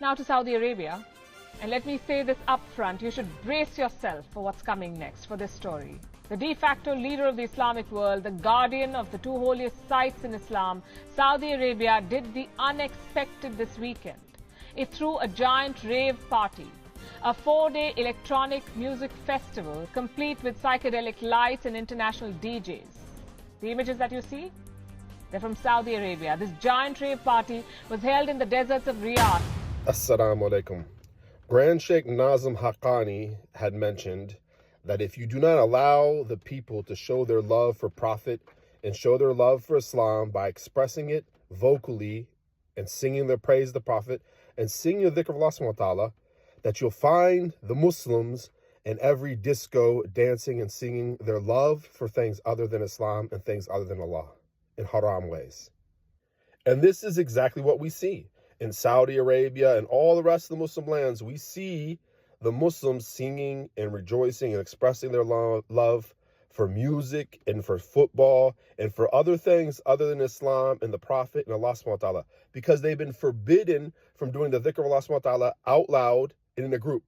Now to Saudi Arabia. And let me say this up front, you should brace yourself for what's coming next for this story. The de facto leader of the Islamic world, the guardian of the two holiest sites in Islam, Saudi Arabia did the unexpected this weekend. It threw a giant rave party, a 4-day electronic music festival complete with psychedelic lights and international DJs. The images that you see, they're from Saudi Arabia. This giant rave party was held in the deserts of Riyadh. Assalamu alaikum. Grand Shaykh Nazim Haqqani had mentioned that if you do not allow the people to show their love for Prophet and show their love for Islam by expressing it vocally and singing their praise to the Prophet and singing the dhikr of Allah subhanahu wa ta'ala, that you'll find the Muslims in every disco dancing and singing their love for things other than Islam and things other than Allah in haram ways. And this is exactly what we see in Saudi Arabia and all the rest of the Muslim lands. We see the Muslims singing and rejoicing and expressing their love for music and for football and for other things other than Islam and the Prophet and Allah subhanahu wa ta'ala, because they've been forbidden from doing the dhikr of Allah subhanahu wa ta'ala out loud and in a group.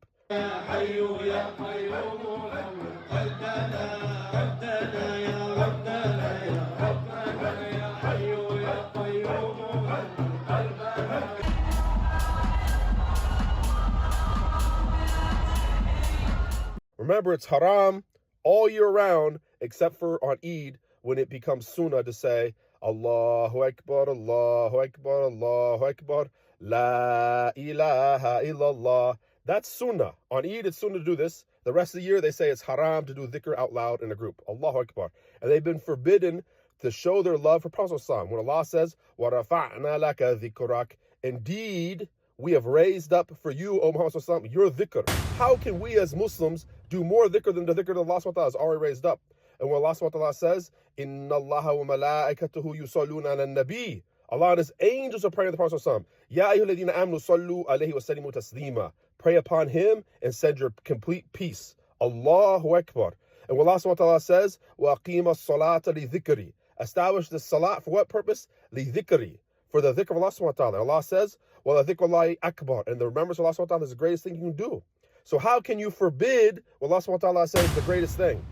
Remember, it's haram all year round, except for on Eid, when it becomes sunnah to say, Allahu Akbar, Allahu Akbar, Allahu Akbar, La ilaha illallah. That's sunnah. On Eid, it's sunnah to do this. The rest of the year, they say it's haram to do dhikr out loud in a group. Allahu Akbar. And they've been forbidden to show their love for Prophet ﷺ. When Allah says, وَرَفَعْنَا لَكَ ذِكْرَكَ, indeed, we have raised up for you, O Muhammad ﷺ, your dhikr. How can we as Muslims do more dhikr than the dhikr that Allah SWT has already raised up? And when Allah SWT says, إِنَّ اللَّهَ وَمَلَائِكَتُهُ يُصَلُّونَ عَلَى النَّبِيِّ, Allah and His angels are praying to the Prophet ﷺ. يَا أَيُّهَا الَّذِينَ آمَنُوا صَلُّوا عَلَيْهِ وَسَلِّمُوا تَسْلِيمًا. Pray upon Him and send your complete peace. Allahu Akbar. And when Allah SWT says, وَأَقِيمَ الصَّلَاةَ لِذِكْرِ, establish the salat for what purpose? لِذِكْرِ, for the dhikr of Allah SWT. Allah says, وَلَذِكْرُ اللَّهِ أَكْبَرُ, and the remembrance of Allah SWT is the greatest thing you can do. So how can you forbid what Allah SWT says is the greatest thing?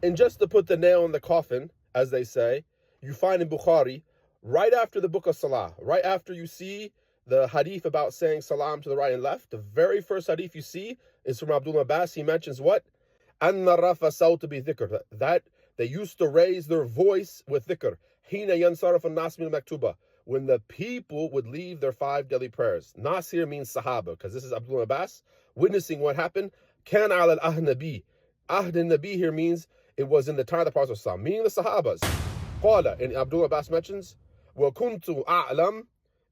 And just to put the nail in the coffin, as they say, you find in Bukhari, right after the book of Salah, right after you see the hadith about saying salam to the right and left, the very first hadith you see is from Abdullah Abbas. He mentions what? أَنَّ رَفَ صَوْتُ بِذِكْرِ, that they used to raise their voice with dhikr. حِينَ يَنْصَرَفَ النَّاسُ مِنَ الْمَكْتُوبَةِ, when the people would leave their 5 daily prayers. Nas here means Sahaba, because this is Abdullah Abbas witnessing what happened. Kan al ahd nabi. Ahd nabi here means it was in the time of the Prophet ﷺ, meaning the Sahabas. Qala, and Abdullah Abbas mentions, وَكُنْتُ أَعْلَمْ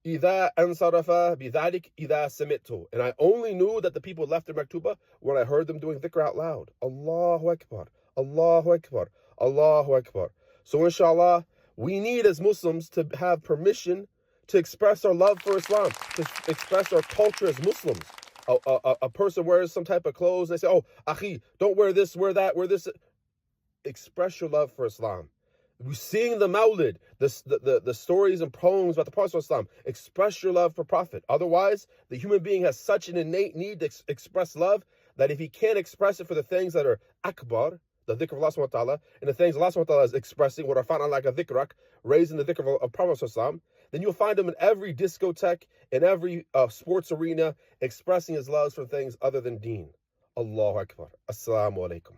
إِذَا أَنْصَرَفَ بِذَلِكَ إِذَا سَمِعْتُ, and I only knew that the people left their maktuba when I heard them doing dhikr out loud. Allahu Akbar, Allahu Akbar, Allahu Akbar. So inshallah, we need as Muslims to have permission to express our love for Islam, to express our culture as Muslims. A person wears some type of clothes, they say, oh, akhi, don't wear this, wear that, wear this. Express your love for Islam. We sing the Mawlid, the stories and poems about the Prophet ﷺ. Express your love for Prophet. Otherwise, the human being has such an innate need to express love that if he can't express it for the things that are akbar, the dhikr of Allah subhanahu wa ta'ala, and the things Allah subhanahu wa ta'ala is expressing, what are found like a dhikrak, raising the dhikr of Prophet ﷺ, then you'll find him in every discotheque, in every sports arena, expressing his loves for things other than Deen. Allahu Akbar. Assalamu alaikum.